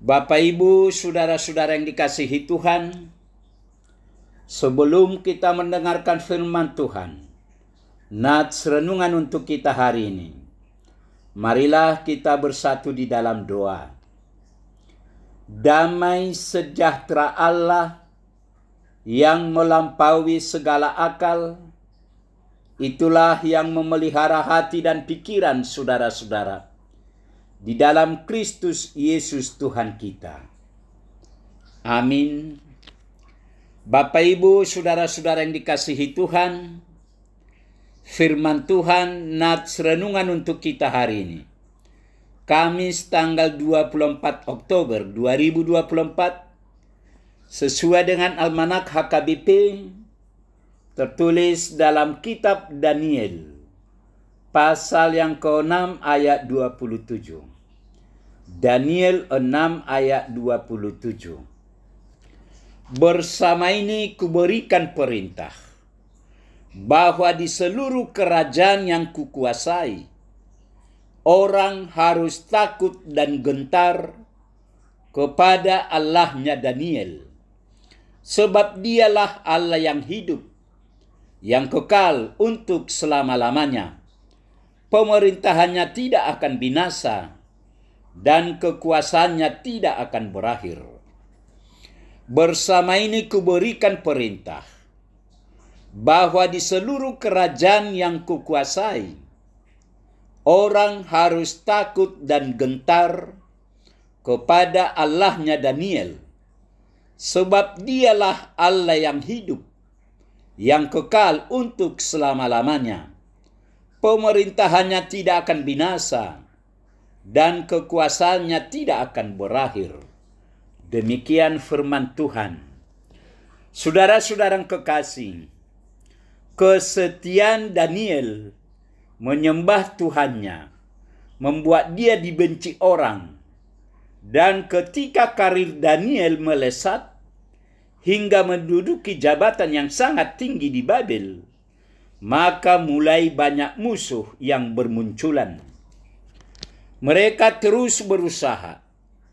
Bapak, Ibu, saudara-saudara yang dikasihi Tuhan, sebelum kita mendengarkan firman Tuhan, nats renungan untuk kita hari ini, marilah kita bersatu di dalam doa. Damai sejahtera Allah yang melampaui segala akal, itulah yang memelihara hati dan pikiran saudara-saudara di dalam Kristus Yesus Tuhan kita. Amin. Bapak, Ibu, saudara-saudara yang dikasihi Tuhan, firman Tuhan nats renungan untuk kita hari ini, Kamis tanggal 24 Oktober 2024, sesuai dengan Almanak HKBP, tertulis dalam kitab Daniel, pasal yang ke-6 ayat 27. Daniel 6 ayat 27. Bersama ini kuberikan perintah bahwa di seluruh kerajaan yang kukuasai, orang harus takut dan gentar kepada Allahnya Daniel, sebab dialah Allah yang hidup, yang kekal untuk selama-lamanya. Pemerintahannya tidak akan binasa dan kekuasaannya tidak akan berakhir. Bersama ini kuberikan perintah bahwa di seluruh kerajaan yang kukuasai, orang harus takut dan gentar kepada Allahnya Daniel, sebab dialah Allah yang hidup, yang kekal untuk selama-lamanya. Pemerintahannya tidak akan binasa dan kekuasaannya tidak akan berakhir. Demikian firman Tuhan. Saudara-saudara yang kekasih, kesetiaan Daniel menyembah Tuhannya membuat dia dibenci orang, dan ketika karir Daniel melesat hingga menduduki jabatan yang sangat tinggi di Babel, maka mulai banyak musuh yang bermunculan. Mereka terus berusaha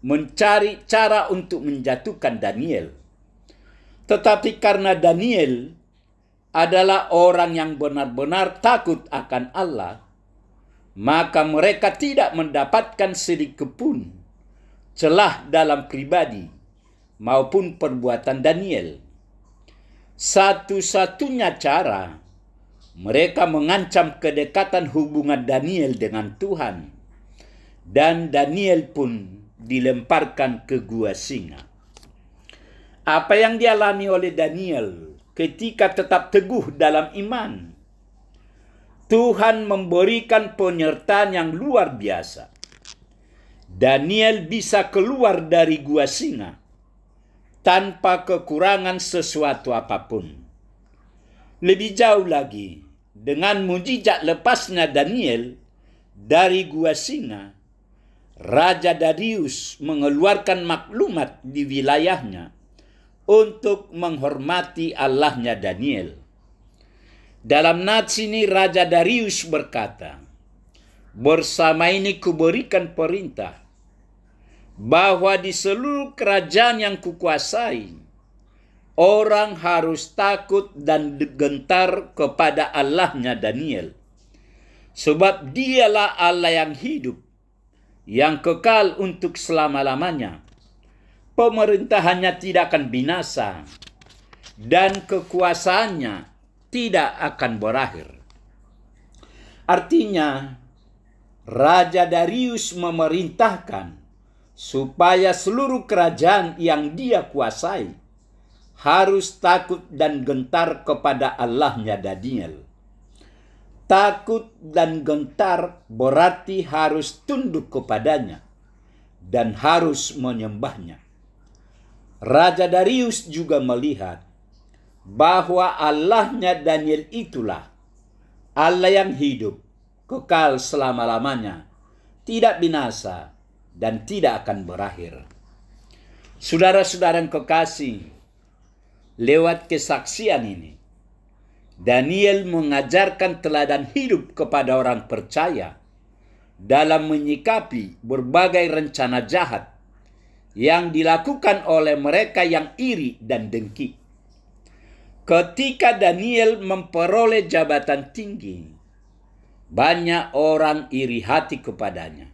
mencari cara untuk menjatuhkan Daniel. Tetapi karena Daniel adalah orang yang benar-benar takut akan Allah, maka mereka tidak mendapatkan sedikit pun celah dalam pribadi maupun perbuatan Daniel. Satu-satunya cara mereka mengancam kedekatan hubungan Daniel dengan Tuhan, dan Daniel pun dilemparkan ke gua singa. Apa yang dialami oleh Daniel ketika tetap teguh dalam iman? Tuhan memberikan penyertaan yang luar biasa. Daniel bisa keluar dari gua singa tanpa kekurangan sesuatu apapun. Lebih jauh lagi, dengan mujizat lepasnya Daniel dari gua singa, Raja Darius mengeluarkan maklumat di wilayahnya untuk menghormati Allahnya Daniel. Dalam nats ini Raja Darius berkata, bersama ini kuberikan perintah bahwa di seluruh kerajaan yang kukuasai, orang harus takut dan gentar kepada Allahnya Daniel, sebab dialah Allah yang hidup, yang kekal untuk selama-lamanya. Pemerintahannya tidak akan binasa dan kekuasaannya tidak akan berakhir. Artinya, Raja Darius memerintahkan supaya seluruh kerajaan yang dia kuasai harus takut dan gentar kepada Allahnya Daniel. Takut dan gentar berarti harus tunduk kepadanya dan harus menyembahnya. Raja Darius juga melihat bahwa Allahnya Daniel itulah Allah yang hidup, kekal selama-lamanya, tidak binasa dan tidak akan berakhir. Saudara-saudara yang kekasih, lewat kesaksian ini, Daniel mengajarkan teladan hidup kepada orang percaya dalam menyikapi berbagai rencana jahat yang dilakukan oleh mereka yang iri dan dengki. Ketika Daniel memperoleh jabatan tinggi, banyak orang iri hati kepadanya.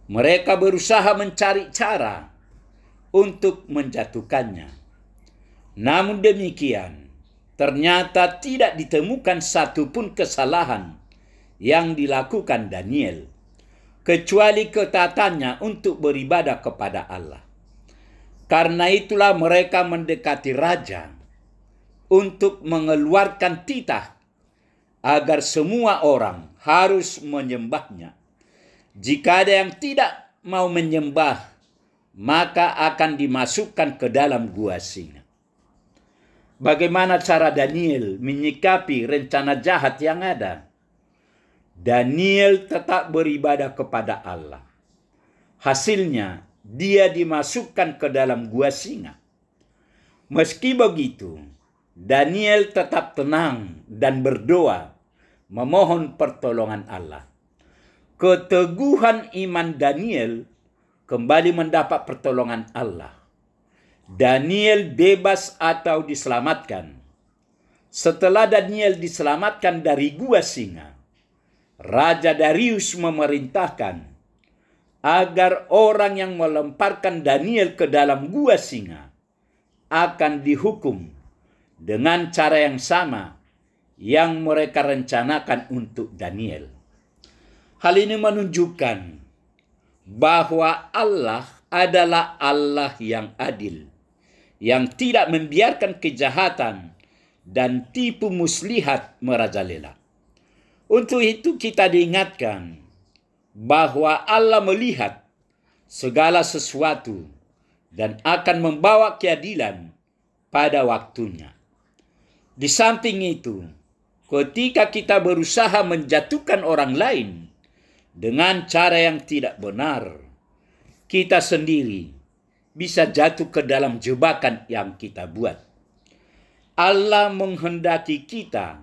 Mereka berusaha mencari cara untuk menjatuhkannya. Namun demikian, ternyata tidak ditemukan satupun kesalahan yang dilakukan Daniel, kecuali ketaatannya untuk beribadah kepada Allah. Karena itulah mereka mendekati raja untuk mengeluarkan titah agar semua orang harus menyembahnya. Jika ada yang tidak mau menyembah, maka akan dimasukkan ke dalam gua singa. Bagaimana cara Daniel menyikapi rencana jahat yang ada? Daniel tetap beribadah kepada Allah. Hasilnya, dia dimasukkan ke dalam gua singa. Meski begitu, Daniel tetap tenang dan berdoa, memohon pertolongan Allah. Keteguhan iman Daniel kembali mendapat pertolongan Allah. Daniel bebas atau diselamatkan. Setelah Daniel diselamatkan dari gua singa, Raja Darius memerintahkan agar orang yang melemparkan Daniel ke dalam gua singa akan dihukum dengan cara yang sama yang mereka rencanakan untuk Daniel. Hal ini menunjukkan bahwa Allah adalah Allah yang adil, yang tidak membiarkan kejahatan dan tipu muslihat merajalela. Untuk itu kita diingatkan bahwa Allah melihat segala sesuatu dan akan membawa keadilan pada waktunya. Di samping itu, ketika kita berusaha menjatuhkan orang lain dengan cara yang tidak benar, kita sendiri bisa jatuh ke dalam jebakan yang kita buat. Allah menghendaki kita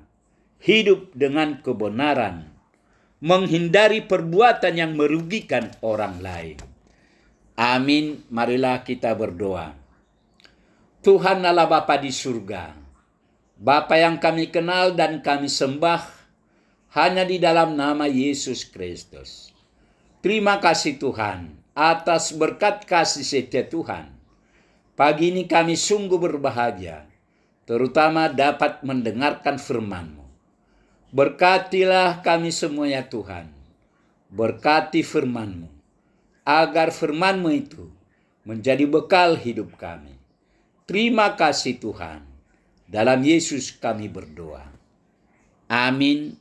hidup dengan kebenaran, menghindari perbuatan yang merugikan orang lain. Amin. Marilah kita berdoa. Tuhan Allah Bapa di surga, Bapa yang kami kenal dan kami sembah hanya di dalam nama Yesus Kristus. Terima kasih Tuhan atas berkat kasih setia Tuhan. Pagi ini kami sungguh berbahagia, terutama dapat mendengarkan firman-Mu. Berkatilah kami semua ya Tuhan. Berkati firman-Mu, agar firman-Mu itu menjadi bekal hidup kami. Terima kasih Tuhan. Dalam Yesus kami berdoa. Amin.